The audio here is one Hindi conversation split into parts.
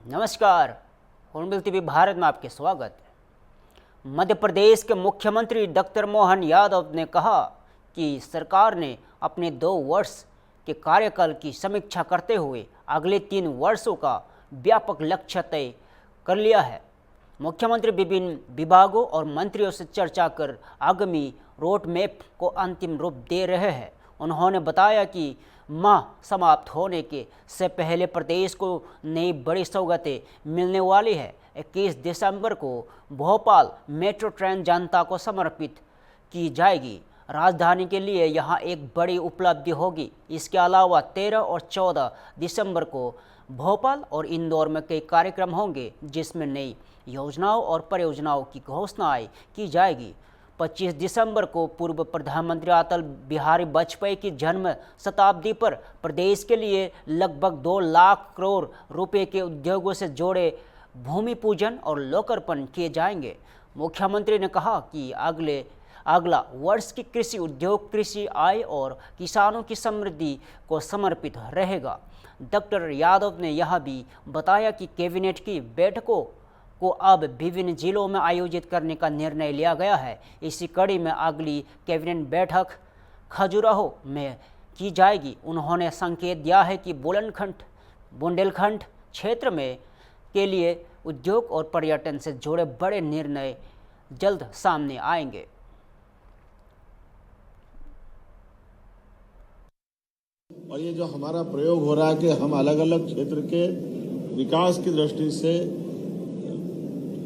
नमस्कार, हॉर्नबिल टीवी भारत में आपके स्वागत है। मध्य प्रदेश के मुख्यमंत्री डॉक्टर मोहन यादव ने कहा कि सरकार ने अपने 2 वर्ष के कार्यकाल की समीक्षा करते हुए अगले 3 वर्षों का व्यापक लक्ष्य तय कर लिया है। मुख्यमंत्री विभिन्न विभागों और मंत्रियों से चर्चा कर आगामी रोड मैप को अंतिम रूप दे रहे हैं। उन्होंने बताया कि माह समाप्त होने के से पहले प्रदेश को नई बड़ी सौगातें मिलने वाली है। 21 दिसंबर को भोपाल मेट्रो ट्रेन जनता को समर्पित की जाएगी। राजधानी के लिए यहां एक बड़ी उपलब्धि होगी। इसके अलावा 13 और 14 दिसंबर को भोपाल और इंदौर में कई कार्यक्रम होंगे, जिसमें नई योजनाओं और परियोजनाओं की घोषणाएं की जाएगी। 25 दिसंबर को पूर्व प्रधानमंत्री अटल बिहारी वाजपेयी की जन्म शताब्दी पर प्रदेश के लिए लगभग 2 लाख करोड़ रुपए के उद्योगों से जोड़े भूमि पूजन और लोकार्पण किए जाएंगे। मुख्यमंत्री ने कहा कि अगला वर्ष की कृषि उद्योग, कृषि आय और किसानों की समृद्धि को समर्पित रहेगा। डॉक्टर यादव ने यह भी बताया कि कैबिनेट की बैठकों को अब विभिन्न जिलों में आयोजित करने का निर्णय लिया गया है। इसी कड़ी में अगली कैबिनेट बैठक खजुराहो में की जाएगी। उन्होंने संकेत दिया है कि बुंदेलखंड क्षेत्र में के लिए उद्योग और पर्यटन से जुड़े बड़े निर्णय जल्द सामने आएंगे। और ये जो हमारा प्रयोग हो रहा है कि हम अलग अलग क्षेत्र के विकास की दृष्टि से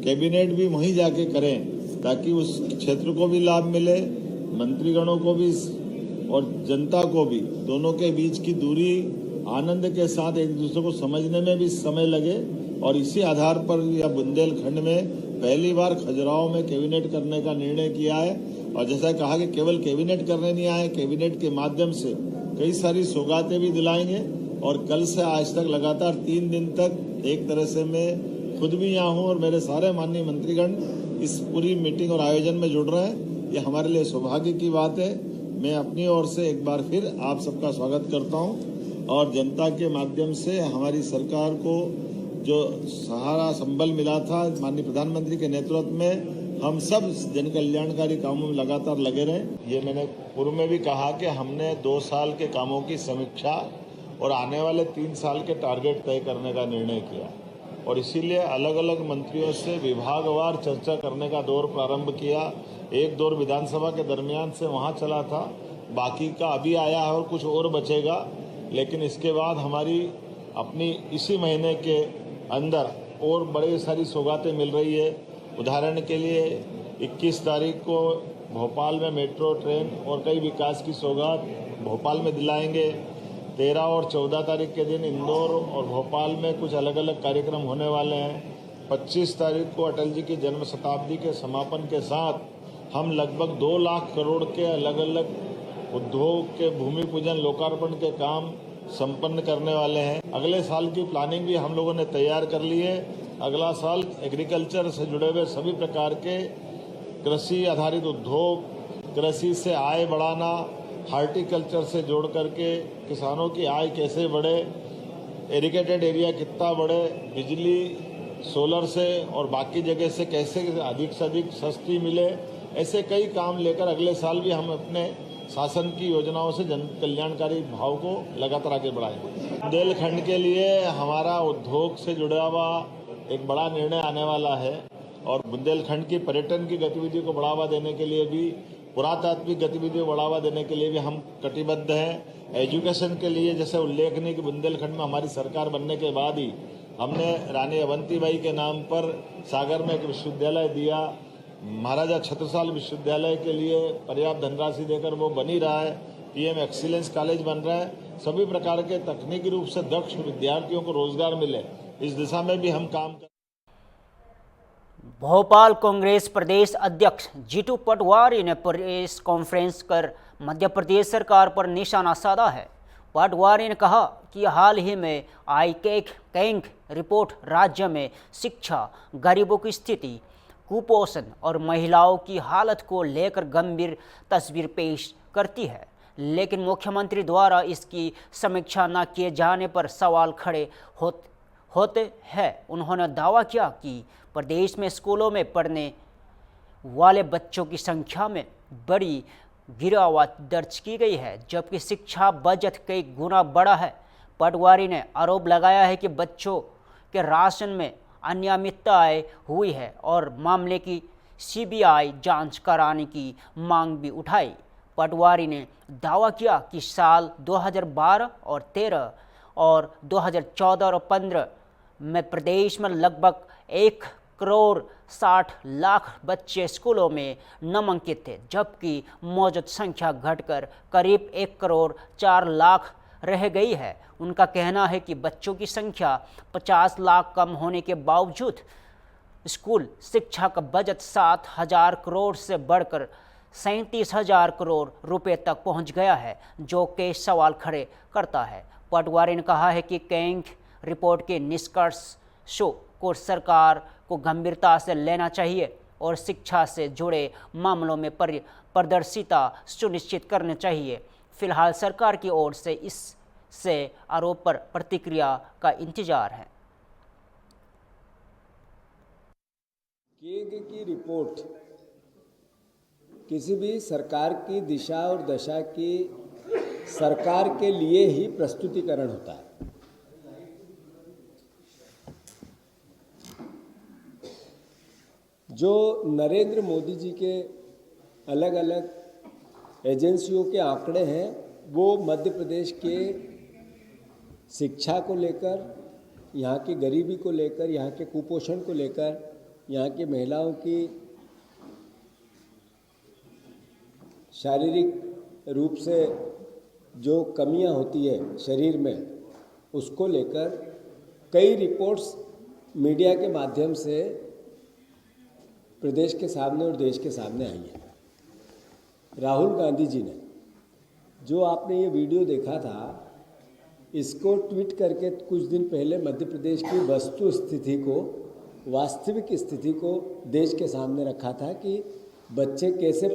कैबिनेट भी वहीं जाके करें, ताकि उस क्षेत्र को भी लाभ मिले, मंत्रीगणों को भी और जनता को भी, दोनों के बीच की दूरी आनंद के साथ एक दूसरे को समझने में भी समय लगे। और इसी आधार पर यह बुंदेलखंड में पहली बार खजुराहो में कैबिनेट करने का निर्णय किया है। और जैसा कहा कि केवल कैबिनेट करने नहीं आए, कैबिनेट के माध्यम से कई सारी सौगातें भी दिलाएंगे। और कल से आज तक लगातार 3 दिन तक एक तरह से मैं खुद भी यहाँ हूँ और मेरे सारे माननीय मंत्रीगण इस पूरी मीटिंग और आयोजन में जुड़ रहे हैं। ये हमारे लिए सौभाग्य की बात है। मैं अपनी ओर से एक बार फिर आप सबका स्वागत करता हूँ और जनता के माध्यम से हमारी सरकार को जो सहारा संबल मिला था माननीय प्रधानमंत्री के नेतृत्व में, हम सब जन कल्याणकारी कामों में लगातार लगे रहे। ये मैंने पूर्व में भी कहा कि हमने 2 साल के कामों की समीक्षा और आने वाले 3 साल के टारगेट तय करने का निर्णय किया और इसीलिए अलग अलग मंत्रियों से विभागवार चर्चा करने का दौर प्रारंभ किया। एक दौर विधानसभा के दरमियान से वहां चला था, बाकी का अभी आया है और कुछ और बचेगा। लेकिन इसके बाद हमारी अपनी इसी महीने के अंदर और बड़ी सारी सौगातें मिल रही है। उदाहरण के लिए 21 तारीख को भोपाल में मेट्रो ट्रेन और कई विकास की सौगात भोपाल में दिलाएंगे। 13 और 14 तारीख के दिन इंदौर और भोपाल में कुछ अलग अलग कार्यक्रम होने वाले हैं। 25 तारीख को अटल जी की जन्म शताब्दी के समापन के साथ हम लगभग 2 लाख करोड़ के अलग अलग उद्योग के भूमि पूजन लोकार्पण के काम संपन्न करने वाले हैं। अगले साल की प्लानिंग भी हम लोगों ने तैयार कर ली है। अगला साल एग्रीकल्चर से जुड़े हुए सभी प्रकार के कृषि आधारित उद्योग, कृषि से आय बढ़ाना, हार्टिकल्चर से जोड़ करके किसानों की आय कैसे बढ़े, इरिगेटेड एरिया कितना बढ़े, बिजली सोलर से और बाकी जगह से कैसे अधिक से अधिक सस्ती मिले, ऐसे कई काम लेकर अगले साल भी हम अपने शासन की योजनाओं से जन कल्याणकारी भाव को लगातार आगे बढ़ाएंगे। बुंदेलखंड के लिए हमारा उद्योग से जुड़ा हुआ एक बड़ा निर्णय आने वाला है और बुंदेलखंड की पर्यटन की गतिविधि को बढ़ावा देने के लिए भी, पुरातात्विक गतिविधियों को बढ़ावा देने के लिए भी हम कटिबद्ध हैं। एजुकेशन के लिए जैसे उल्लेखनीय कि बुंदेलखंड में हमारी सरकार बनने के बाद ही हमने रानी अवंतीबाई के नाम पर सागर में एक विश्वविद्यालय दिया। महाराजा छत्रसाल विश्वविद्यालय के लिए पर्याप्त धनराशि देकर वो बन ही रहा है। पीएम एक्सीलेंस कॉलेज बन रहा है। सभी प्रकार के तकनीकी रूप से दक्ष विद्यार्थियों को रोजगार मिले, इस दिशा में भी हम काम कर। भोपाल कांग्रेस प्रदेश अध्यक्ष जीतू पटवारी ने प्रेस कॉन्फ्रेंस कर मध्य प्रदेश सरकार पर निशाना साधा है। पटवारी ने कहा कि हाल ही में आई कैंक रिपोर्ट राज्य में शिक्षा, गरीबों की स्थिति, कुपोषण और महिलाओं की हालत को लेकर गंभीर तस्वीर पेश करती है। लेकिन मुख्यमंत्री द्वारा इसकी समीक्षा न किए जाने पर सवाल खड़े होते हैं। उन्होंने दावा किया कि प्रदेश में स्कूलों में पढ़ने वाले बच्चों की संख्या में बड़ी गिरावट दर्ज की गई है, जबकि शिक्षा बजट कई गुना बढ़ा है। पटवारी ने आरोप लगाया है कि बच्चों के राशन में अनियमितताएं हुई है और मामले की सीबीआई जांच कराने की मांग भी उठाई। पटवारी ने दावा किया कि साल 2012 और 13 और 2014 और 15 में प्रदेश में लगभग 1,60,00,000 बच्चे स्कूलों में नामांकित थे, जबकि मौजूद संख्या घटकर करीब 1,04,00,000 रह गई है। उनका कहना है कि बच्चों की संख्या 50 लाख कम होने के बावजूद स्कूल शिक्षा का बजट 7,000 करोड़ से बढ़कर 37,000 करोड़ रुपए तक पहुंच गया है, जो कई सवाल खड़े करता है। पटवारी ने कहा है कि कैंग रिपोर्ट के निष्कर्षों को सरकार को गंभीरता से लेना चाहिए और शिक्षा से जुड़े मामलों में पारदर्शिता सुनिश्चित करनी चाहिए। फिलहाल सरकार की ओर से इससे आरोप पर प्रतिक्रिया का इंतजार है। कैग की रिपोर्ट किसी भी सरकार की दिशा और दशा की सरकार के लिए ही प्रस्तुतिकरण होता है। जो नरेंद्र मोदी जी के अलग अलग एजेंसियों के आंकड़े हैं, वो मध्य प्रदेश के शिक्षा को लेकर, यहाँ की गरीबी को लेकर, यहाँ के कुपोषण को लेकर, यहाँ की महिलाओं की शारीरिक रूप से जो कमियां होती है शरीर में, उसको लेकर कई रिपोर्ट्स मीडिया के माध्यम से प्रदेश के सामने और देश के सामने आई है। राहुल गांधी जी ने, जो आपने ये वीडियो देखा था, इसको ट्वीट करके कुछ दिन पहले मध्य प्रदेश की वस्तु स्थिति को, वास्तविक स्थिति को देश के सामने रखा था कि बच्चे कैसे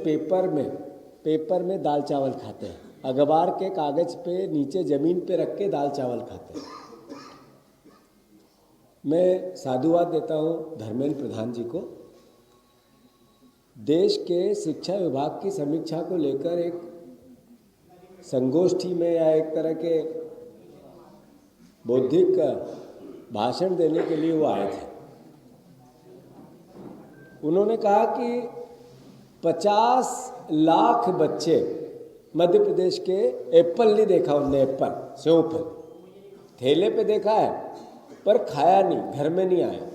पेपर में दाल चावल खाते हैं, अखबार के कागज़ पे नीचे ज़मीन पे रख के दाल चावल खाते हैं। मैं साधुवाद देता हूँ धर्मेंद्र प्रधान जी को। देश के शिक्षा विभाग की समीक्षा को लेकर एक संगोष्ठी में या एक तरह के बौद्धिक भाषण देने के लिए वो आए थे। उन्होंने कहा कि 50 लाख बच्चे मध्य प्रदेश के, एप्पल नहीं देखा उनने, एप्पल सेव फल ठेले पे देखा है पर खाया नहीं, घर में नहीं आया।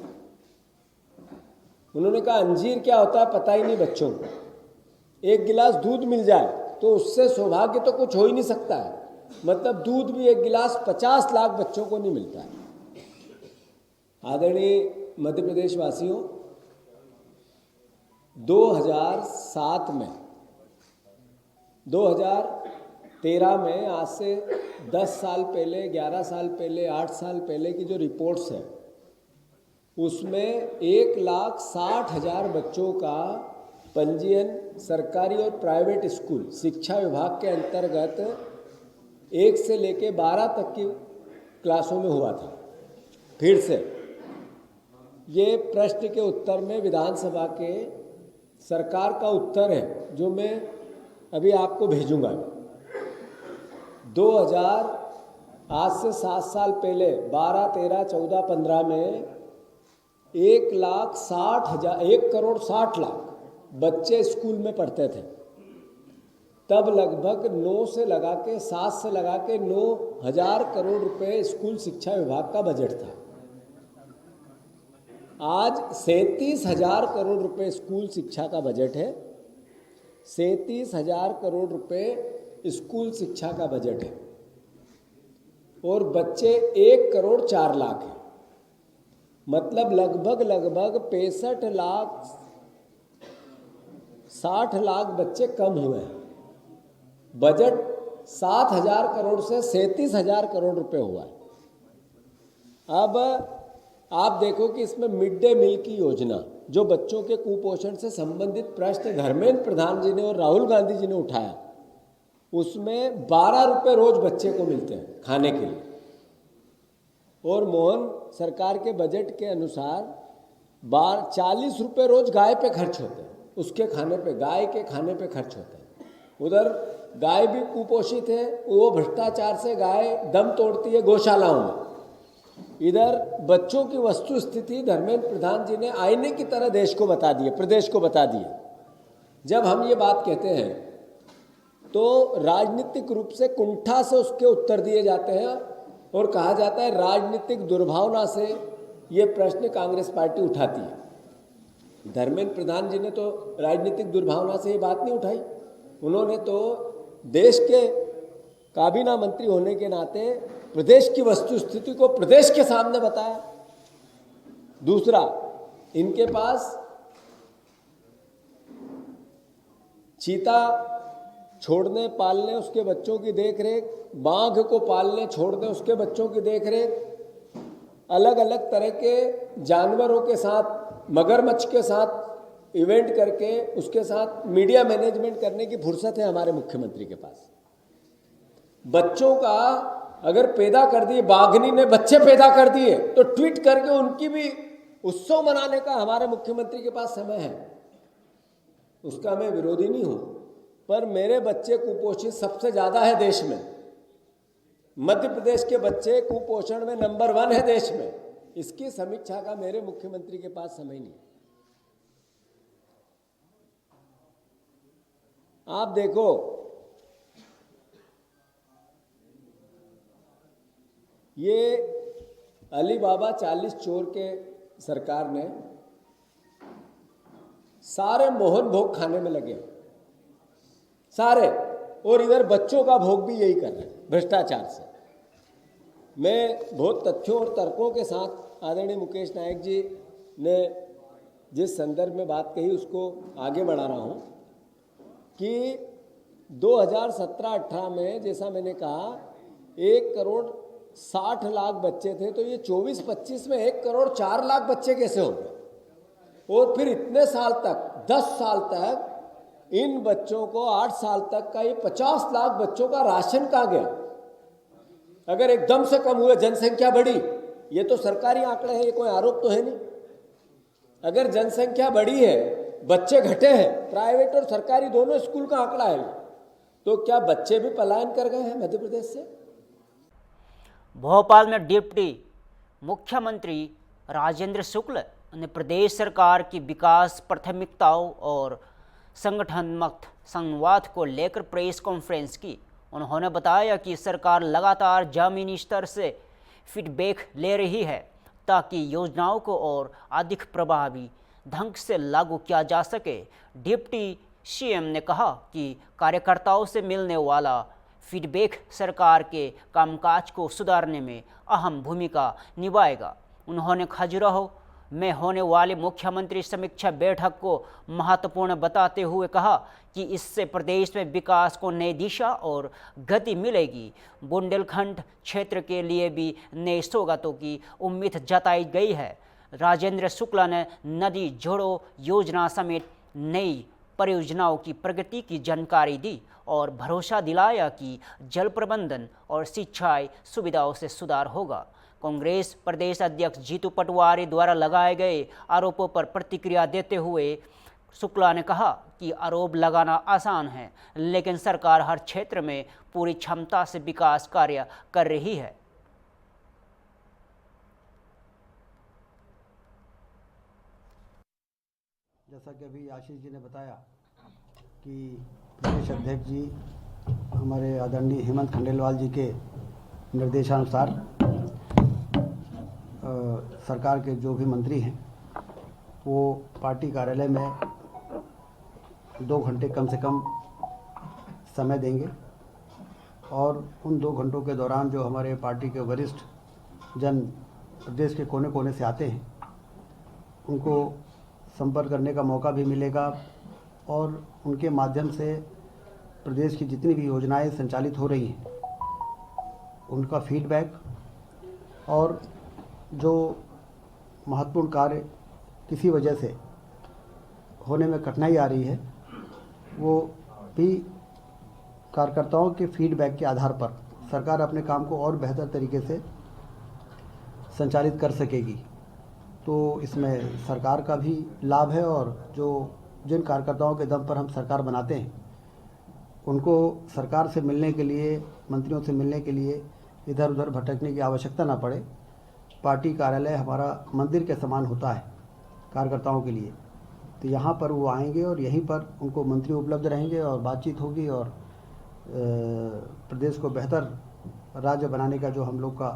उन्होंने कहा अंजीर क्या होता है पता ही नहीं बच्चों को, एक गिलास दूध मिल जाए तो उससे सौभाग्य तो कुछ हो ही नहीं सकता है। मतलब दूध भी एक गिलास 50 लाख बच्चों को नहीं मिलता है। आदरणीय मध्य प्रदेश वासियों, 2007 में, 2013 में, आज से 10 साल पहले, 11 साल पहले, 8 साल पहले की जो रिपोर्ट्स हैं, उसमें 1,60,000 बच्चों का पंजीयन सरकारी और प्राइवेट स्कूल शिक्षा विभाग के अंतर्गत 1 से लेके 12 तक की क्लासों में हुआ था। फिर से ये प्रश्न के उत्तर में विधानसभा के सरकार का उत्तर है, जो मैं अभी आपको भेजूंगा। 2000 आज से 7 साल पहले 12, 13, 14, 15 में 1,60,000 बच्चे स्कूल में पढ़ते थे। तब लगभग 9 से लगा के 7 से लगा के 9,000 करोड़ रुपए स्कूल शिक्षा विभाग का बजट था। आज 37,000 करोड़ रुपए स्कूल शिक्षा का बजट है। 37,000 करोड़ रुपए स्कूल शिक्षा का बजट है और बच्चे 1,04,00,000 हैं। मतलब लगभग 65 लाख 60 लाख बच्चे कम हुए हैं। बजट 7,000 करोड़ से 37,000 करोड़ रुपए हुआ है। अब आप देखो कि इसमें मिड डे मील की योजना, जो बच्चों के कुपोषण से संबंधित प्रश्न धर्मेंद्र प्रधान जी ने और राहुल गांधी जी ने उठाया, उसमें 12 रुपए रोज बच्चे को मिलते हैं खाने के लिए। और मोहन सरकार के बजट के अनुसार 40 रुपये रोज गाय पे खर्च होते हैं, उसके खाने पे, गाय के खाने पे खर्च होते हैं। उधर गाय भी कुपोषित है, वो भ्रष्टाचार से गाय दम तोड़ती है गौशालाओं में। इधर बच्चों की वस्तु स्थिति धर्मेंद्र प्रधान जी ने आईने की तरह देश को बता दिए, प्रदेश को बता दिए। जब हम ये बात कहते हैं तो राजनीतिक रूप से कुंठा से उसके उत्तर दिए जाते हैं और कहा जाता है राजनीतिक दुर्भावना से ये प्रश्न कांग्रेस पार्टी उठाती है। धर्मेंद्र प्रधान जी ने तो राजनीतिक दुर्भावना से ये बात नहीं उठाई। उन्होंने तो देश के काबीना मंत्री होने के नाते प्रदेश की वस्तु स्थिति को प्रदेश के सामने बताया। दूसरा, इनके पास चीता छोड़ने पालने उसके बच्चों की देखरेख, बाघ को पालने छोड़ने उसके बच्चों की देखरेख, अलग अलग तरह के जानवरों के साथ, मगरमच्छ के साथ इवेंट करके उसके साथ मीडिया मैनेजमेंट करने की फुर्सत है हमारे मुख्यमंत्री के पास। बच्चों का अगर पैदा कर दिए, बाघनी ने बच्चे पैदा कर दिए तो ट्वीट करके उनकी भी उत्सव मनाने का हमारे मुख्यमंत्री के पास समय है। उसका मैं विरोधी नहीं हूं, पर मेरे बच्चे कुपोषित सबसे ज्यादा है देश में। मध्य प्रदेश के बच्चे कुपोषण में नंबर 1 है देश में। इसकी समीक्षा का मेरे मुख्यमंत्री के पास समय नहीं। आप देखो, ये अली बाबा 40 चोर के सरकार ने सारे मोहन भोग खाने में लगे, सारे, और इधर बच्चों का भोग भी यही कर रहे हैं भ्रष्टाचार से। मैं बहुत तथ्यों और तर्कों के साथ आदरणीय मुकेश नायक जी ने जिस संदर्भ में बात कही उसको आगे बढ़ा रहा हूं कि 2017-18 में, जैसा मैंने कहा, 1 करोड़ 60 लाख बच्चे थे, तो ये 24-25 में 1 करोड़ 4 लाख बच्चे कैसे हो गए? और फिर इतने साल तक, 10 साल तक इन बच्चों को, 8 साल तक का ये 50 लाख बच्चों का राशन कहाँ गया? अगर एकदम से कम हुए, जनसंख्या बढ़ी, ये तो सरकारी आंकड़े हैं, ये कोई आरोप तो है नहीं। अगर जनसंख्या बढ़ी है, बच्चे घटे हैं, प्राइवेट और सरकारी दोनों स्कूल का आंकड़ा है, तो क्या बच्चे भी पलायन कर गए हैं मध्य प्रदेश से? भोपाल में डिप्टी मुख्यमंत्री राजेंद्र शुक्ल ने प्रदेश सरकार की विकास प्राथमिकताओं और संगठनात्मक संवाद को लेकर प्रेस कॉन्फ्रेंस की। उन्होंने बताया कि सरकार लगातार जमीनी स्तर से फीडबैक ले रही है ताकि योजनाओं को और अधिक प्रभावी ढंग से लागू किया जा सके। डिप्टी सीएम ने कहा कि कार्यकर्ताओं से मिलने वाला फीडबैक सरकार के कामकाज को सुधारने में अहम भूमिका निभाएगा। उन्होंने खजुराहो में होने वाली मुख्यमंत्री समीक्षा बैठक को महत्वपूर्ण बताते हुए कहा कि इससे प्रदेश में विकास को नई दिशा और गति मिलेगी। बुंदेलखंड क्षेत्र के लिए भी नई सौगातों की उम्मीद जताई गई है। राजेंद्र शुक्ला ने नदी जोड़ो योजना समेत नई परियोजनाओं की प्रगति की जानकारी दी और भरोसा दिलाया कि जल प्रबंधन और सिंचाई सुविधाओं से सुधार होगा। कांग्रेस प्रदेश अध्यक्ष जीतू पटवारी द्वारा लगाए गए आरोपों पर प्रतिक्रिया देते हुए शुक्ला ने कहा कि आरोप लगाना आसान है, लेकिन सरकार हर क्षेत्र में पूरी क्षमता से विकास कार्य कर रही है। जैसा कि अभी आशीष जी ने बताया कि प्रदेश अध्यक्ष जी हमारे आदरणीय हेमंत खंडेलवाल जी के निर्देशानुसार सरकार के जो भी मंत्री हैं वो पार्टी कार्यालय में 2 घंटे कम से कम समय देंगे और उन 2 घंटों के दौरान जो हमारे पार्टी के वरिष्ठ जन प्रदेश के कोने कोने से आते हैं उनको संपर्क करने का मौका भी मिलेगा और उनके माध्यम से प्रदेश की जितनी भी योजनाएं संचालित हो रही हैं उनका फीडबैक और जो महत्वपूर्ण कार्य किसी वजह से होने में कठिनाई आ रही है वो भी कार्यकर्ताओं के फीडबैक के आधार पर सरकार अपने काम को और बेहतर तरीके से संचालित कर सकेगी। तो इसमें सरकार का भी लाभ है और जो जिन कार्यकर्ताओं के दम पर हम सरकार बनाते हैं उनको सरकार से मिलने के लिए, मंत्रियों से मिलने के लिए इधर उधर भटकने की आवश्यकता ना पड़े। पार्टी कार्यालय हमारा मंदिर के समान होता है कार्यकर्ताओं के लिए। तो यहाँ पर वो आएंगे और यहीं पर उनको मंत्री उपलब्ध रहेंगे और बातचीत होगी और प्रदेश को बेहतर राज्य बनाने का जो हम लोग का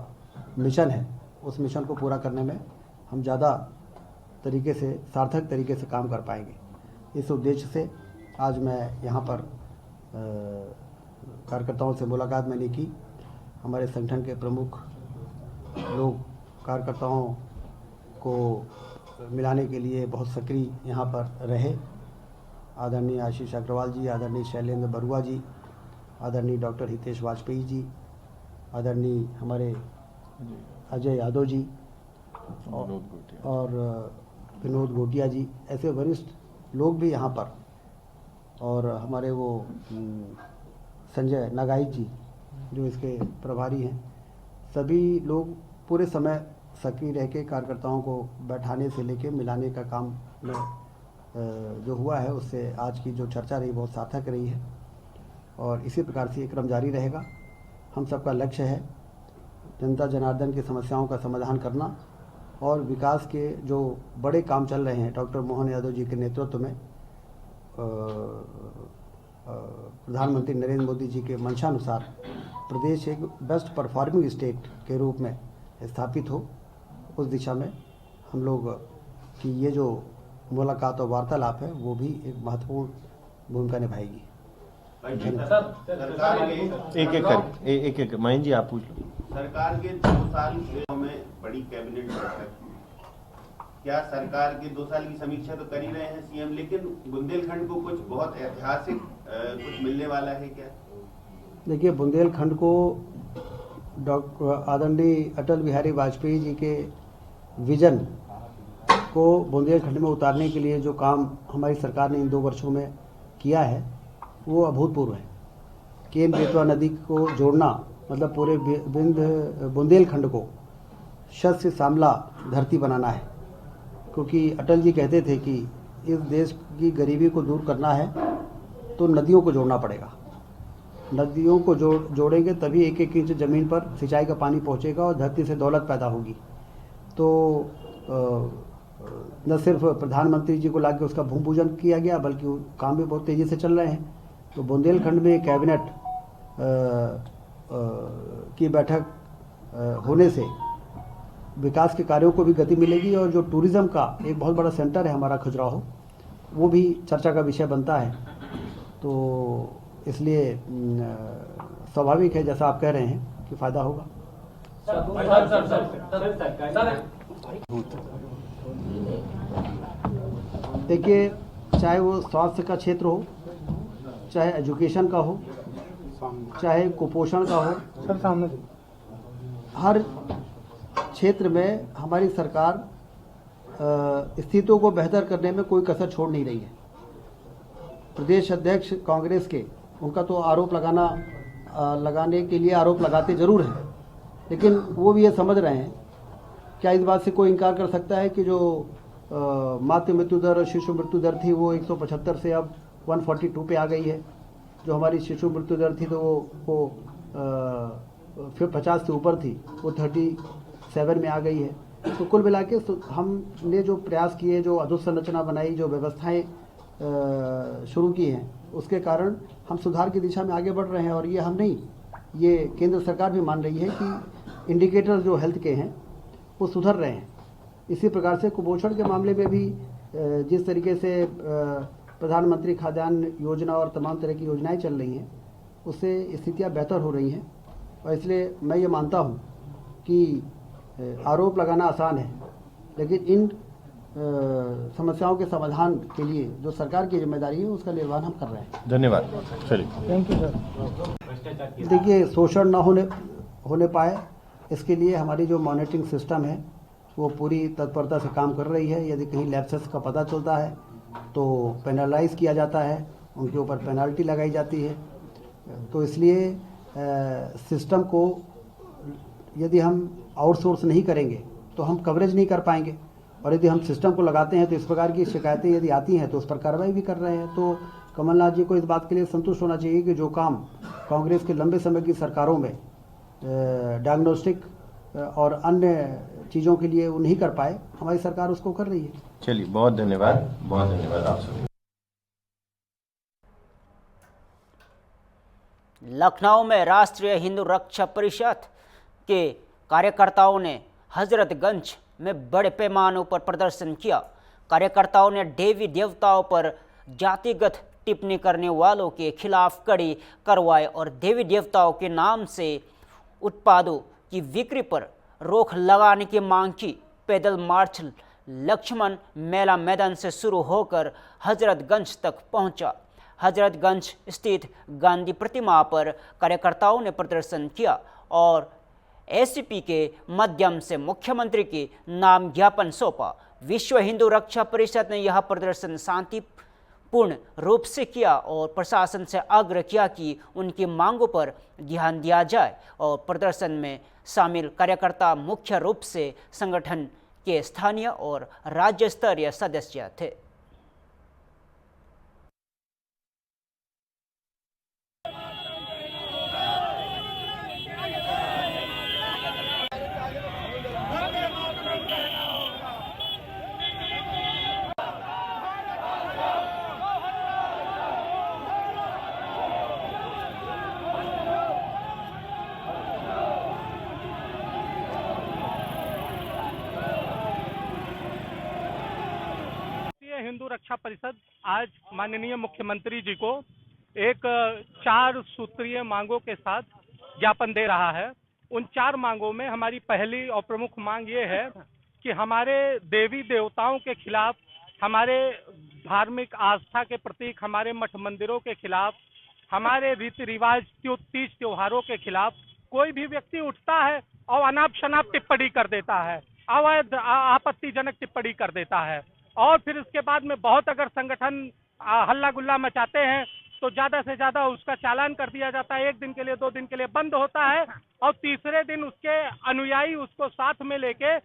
मिशन है उस मिशन को पूरा करने में हम ज़्यादा तरीके से, सार्थक तरीके से काम कर पाएंगे। इस उद्देश्य से आज मैं यहाँ पर कार्यकर्ताओं से मुलाकात मैंने की। हमारे संगठन के प्रमुख लोग कार्यकर्ताओं को मिलाने के लिए बहुत सक्रिय यहाँ पर रहे। आदरणीय आशीष अग्रवाल जी, आदरणीय शैलेंद्र बरुआ जी, आदरणीय डॉक्टर हितेश वाजपेयी जी, आदरणीय हमारे अजय यादव जी और विनोद गोटिया जी, ऐसे वरिष्ठ लोग भी यहाँ पर, और हमारे वो संजय नागाई जी जो इसके प्रभारी हैं, सभी लोग पूरे समय सक्रिय रह के कार्यकर्ताओं को बैठाने से लेके मिलाने का काम में जो हुआ है उससे आज की जो चर्चा रही बहुत सार्थक रही है और इसी प्रकार से ये क्रम जारी रहेगा। हम सबका लक्ष्य है जनता जनार्दन की समस्याओं का समाधान करना और विकास के जो बड़े काम चल रहे हैं डॉक्टर मोहन यादव जी के नेतृत्व में, प्रधानमंत्री नरेंद्र मोदी जी के मंशानुसार प्रदेश एक बेस्ट परफॉर्मिंग स्टेट के रूप में स्थापित हो, उस दिशा में हम लोग की ये जो मुलाकात और वार्तालाप है वो भी एक महत्वपूर्ण भूमिका निभाएगी। एक माइन जी आप पूछ लो। सरकार के 2 साल में बड़ी कैबिनेट बैठक, क्या सरकार के 2 साल की समीक्षा तो कर ही रहे हैं सीएम, लेकिन बुंदेलखंड को कुछ बहुत ऐतिहासिक कुछ मिलने वाला है क्या? देखिए, बुंदेलखंड को डॉक्टर आदरणीय अटल बिहारी वाजपेयी जी के विजन को बुंदेलखंड में उतारने के लिए जो काम हमारी सरकार ने इन 2 वर्षों में किया है वो अभूतपूर्व है। केन बेतवा नदी को जोड़ना मतलब पूरे बुंदेलखंड को शस्य श्यामला धरती बनाना है, क्योंकि अटल जी कहते थे कि इस देश की गरीबी को दूर करना है तो नदियों को जोड़ना पड़ेगा। नदियों को जोड़ेंगे तभी 1-1 इंच ज़मीन पर सिंचाई का पानी पहुंचेगा और धरती से दौलत पैदा होगी। तो न सिर्फ प्रधानमंत्री जी को लाके उसका भूमि पूजन किया गया बल्कि काम भी बहुत तेज़ी से चल रहे हैं। तो बुंदेलखंड में कैबिनेट की बैठक होने से विकास के कार्यों को भी गति मिलेगी और जो टूरिज़्म का एक बहुत बड़ा सेंटर है हमारा खजुराहो, वो भी चर्चा का विषय बनता है। तो इसलिए स्वाभाविक है जैसा आप कह रहे हैं कि फ़ायदा होगा। देखिए, चाहे वो स्वास्थ्य का क्षेत्र हो, चाहे एजुकेशन का हो, चाहे कुपोषण का हो, हर क्षेत्र में हमारी सरकार स्थितियों को बेहतर करने में कोई कसर छोड़ नहीं रही है। प्रदेश अध्यक्ष कांग्रेस के, उनका तो आरोप लगाने के लिए आरोप लगाते जरूर हैं, लेकिन वो भी ये समझ रहे हैं, क्या इस बात से कोई इनकार कर सकता है कि जो मातृ मृत्यु दर और शिशु मृत्यु दर थी वो 175 से अब 142 पे आ गई है। जो हमारी शिशु मृत्यु दर थी तो वो फिर 50 से ऊपर थी, वो 37 में आ गई है। तो कुल मिला के हमने जो प्रयास किए, जो अधोसंरचना बनाई, जो व्यवस्थाएं शुरू की हैं, उसके कारण हम सुधार की दिशा में आगे बढ़ रहे हैं। और ये हम नहीं, ये केंद्र सरकार भी मान रही है कि इंडिकेटर्स जो हेल्थ के हैं वो सुधर रहे हैं। इसी प्रकार से कुपोषण के मामले में भी जिस तरीके से प्रधानमंत्री खाद्यान्न योजना और तमाम तरह की योजनाएं चल रही हैं, उससे स्थितियां बेहतर हो रही हैं। और इसलिए मैं ये मानता हूं कि आरोप लगाना आसान है, लेकिन इन समस्याओं के समाधान के लिए जो सरकार की जिम्मेदारी है उसका निर्वहन हम कर रहे हैं। धन्यवाद। चलिए, थैंक यू सर। देखिए, शोषण ना होने पाए इसके लिए हमारी जो मॉनिटरिंग सिस्टम है वो पूरी तत्परता से काम कर रही है। यदि कहीं लैप्सेस का पता चलता है तो पेनलाइज किया जाता है, उनके ऊपर पेनल्टी लगाई जाती है। तो इसलिए सिस्टम को यदि हम आउटसोर्स नहीं करेंगे तो हम कवरेज नहीं कर पाएंगे, और यदि हम सिस्टम को लगाते हैं तो इस प्रकार की शिकायतें यदि आती हैं तो उस पर कार्रवाई भी कर रहे हैं। तो कमलनाथ जी को इस बात के लिए संतुष्ट होना चाहिए कि जो काम कांग्रेस के लंबे समय की सरकारों में डायग्नोस्टिक और अन्य चीज़ों के लिए वो नहीं कर पाए, हमारी सरकार उसको कर रही है। चलिए, बहुत धन्यवाद आप सभी। लखनऊ में राष्ट्रीय हिंदू रक्षा परिषद के कार्यकर्ताओं ने हजरतगंज में बड़े पैमाने पर प्रदर्शन किया। कार्यकर्ताओं ने देवी देवताओं पर जातिगत टिप्पणी करने वालों के खिलाफ कड़ी कार्रवाई और देवी देवताओं के नाम से उत्पादों की बिक्री पर रोक लगाने की मांग की। पैदल मार्च लक्ष्मण मेला मैदान से शुरू होकर हजरतगंज तक पहुंचा। हजरतगंज स्थित गांधी प्रतिमा पर कार्यकर्ताओं ने प्रदर्शन किया और एसीपी के माध्यम से मुख्यमंत्री के नाम ज्ञापन सौंपा। विश्व हिंदू रक्षा परिषद ने यह प्रदर्शन शांतिपूर्ण रूप से किया और प्रशासन से आग्रह किया कि उनकी मांगों पर ध्यान दिया जाए, और प्रदर्शन में शामिल कार्यकर्ता मुख्य रूप से संगठन के स्थानीय और राज्य स्तरीय सदस्य थे। हिंदू रक्षा परिषद आज माननीय मुख्यमंत्री जी को एक 4 सूत्रीय मांगों के साथ ज्ञापन दे रहा है। उन 4 मांगों में हमारी पहली और प्रमुख मांग ये है कि हमारे देवी देवताओं के खिलाफ, हमारे धार्मिक आस्था के प्रतीक हमारे मठ मंदिरों के खिलाफ, हमारे रीति रिवाज तीज त्योहारों के खिलाफ कोई भी व्यक्ति उठता है और अनाप शनाप टिप्पणी कर देता है, अवैध आपत्तिजनक टिप्पणी कर देता है, और फिर उसके बाद में बहुत अगर संगठन हल्ला गुल्ला मचाते हैं तो ज्यादा से ज्यादा उसका चालान कर दिया जाता है। 1 दिन के लिए 2 दिन के लिए बंद होता है और तीसरे दिन उसके अनुयायी उसको साथ में लेके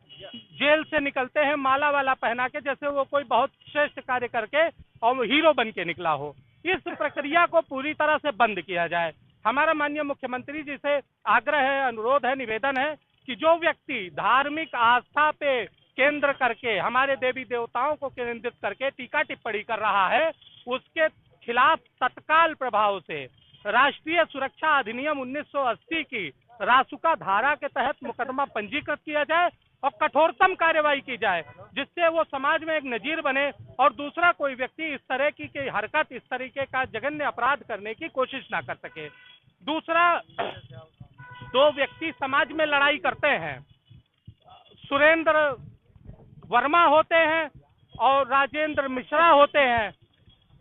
जेल से निकलते हैं माला वाला पहना के, जैसे वो कोई बहुत श्रेष्ठ कार्य करके और हीरो बन के निकला हो। इस प्रक्रिया को पूरी तरह से बंद किया जाए। हमारा माननीय मुख्यमंत्री जी से आग्रह है, अनुरोध है, निवेदन है कि जो व्यक्ति धार्मिक आस्था पे केंद्र करके, हमारे देवी देवताओं को केंद्रित करके टीका टिप्पणी कर रहा है, उसके खिलाफ तत्काल प्रभाव से राष्ट्रीय सुरक्षा अधिनियम 1980 की रासुका धारा के तहत मुकदमा पंजीकृत किया जाए और कठोरतम कार्यवाही की जाए, जिससे वो समाज में एक नजीर बने और दूसरा कोई व्यक्ति इस तरह की हरकत, इस तरीके का जघन्य अपराध करने की कोशिश ना कर सके। दूसरा, 2 व्यक्ति समाज में लड़ाई करते हैं, सुरेंद्र वर्मा होते हैं और राजेंद्र मिश्रा होते हैं।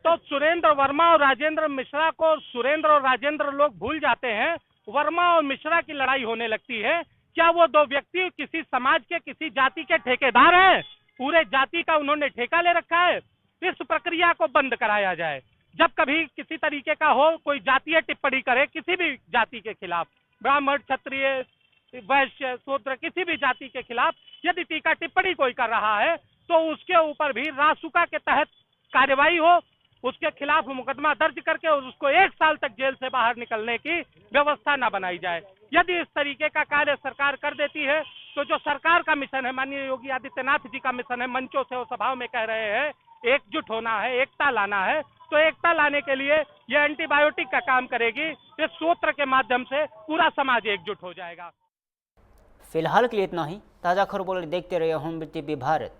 तो सुरेंद्र वर्मा और राजेंद्र मिश्रा को सुरेंद्र और राजेंद्र लोग भूल जाते हैं, वर्मा और मिश्रा की लड़ाई होने लगती है। क्या वो 2 व्यक्ति किसी समाज के, किसी जाति के ठेकेदार हैं? पूरे जाति का उन्होंने ठेका ले रखा है। इस प्रक्रिया को बंद कराया जाए। जब कभी किसी तरीके का हो, कोई जातीय टिप्पणी करे किसी भी जाति के खिलाफ, ब्राह्मण, क्षत्रिय, वैश्य, शूद्र, किसी भी जाति के खिलाफ यदि टीका टिप्पणी कोई कर रहा है तो उसके ऊपर भी रासुका के तहत कार्यवाही हो, उसके खिलाफ मुकदमा दर्ज करके उसको 1 साल तक जेल से बाहर निकलने की व्यवस्था न बनाई जाए। यदि इस तरीके का कार्य सरकार कर देती है तो जो सरकार का मिशन है, माननीय योगी आदित्यनाथ जी का मिशन है, मंचों से और सभाओं में कह रहे हैं एकजुट होना है, एकता लाना है, तो एकता लाने के लिए ये एंटीबायोटिक का काम करेगी। इस सूत्र के माध्यम से पूरा समाज एकजुट हो जाएगा। फिलहाल के लिए इतना ही। ताज़ा खबरों देखते रहिए होम टीवी भारत।